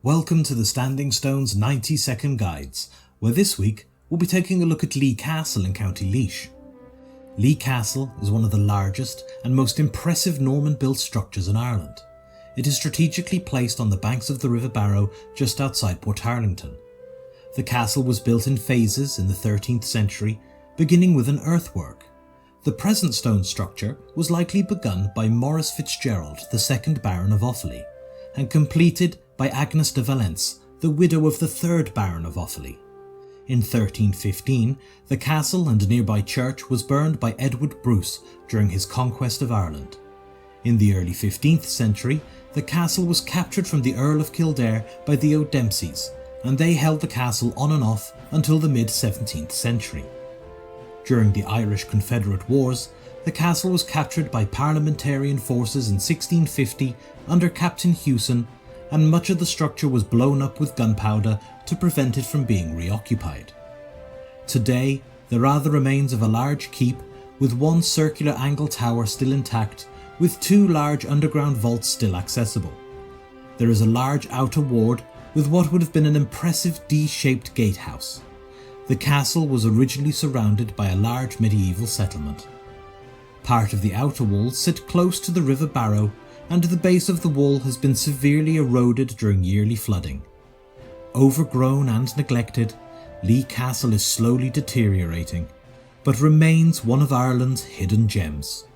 Welcome to the Standing Stones 90-second guides, where this week we'll be taking a look at Lea Castle in County Laois. Lea Castle is one of the largest and most impressive Norman-built structures in Ireland. It is strategically placed on the banks of the River Barrow just outside Portarlington. The castle was built in phases in the 13th century, beginning with an earthwork. The present stone structure was likely begun by Maurice FitzGerald, the 2nd Baron of Offaly, and completed by Agnes de Valence, the widow of the 3rd Baron of Offaly. In 1315, the castle and nearby church was burned by Edward Bruce during his conquest of Ireland. In the early 15th century, the castle was captured from the Earl of Kildare by the O'Dempseys, and they held the castle on and off until the mid-17th century. During the Irish Confederate Wars, the castle was captured by Parliamentarian forces in 1650 under Captain Hewson, and much of the structure was blown up with gunpowder to prevent it from being reoccupied. Today, there are the remains of a large keep with one circular angle tower still intact, with 2 large underground vaults still accessible. There is a large outer ward with what would have been an impressive D-shaped gatehouse. The castle was originally surrounded by a large medieval settlement. Part of the outer walls sit close to the River Barrow, and the base of the wall has been severely eroded during yearly flooding. Overgrown and neglected, Lea Castle is slowly deteriorating, but remains one of Ireland's hidden gems.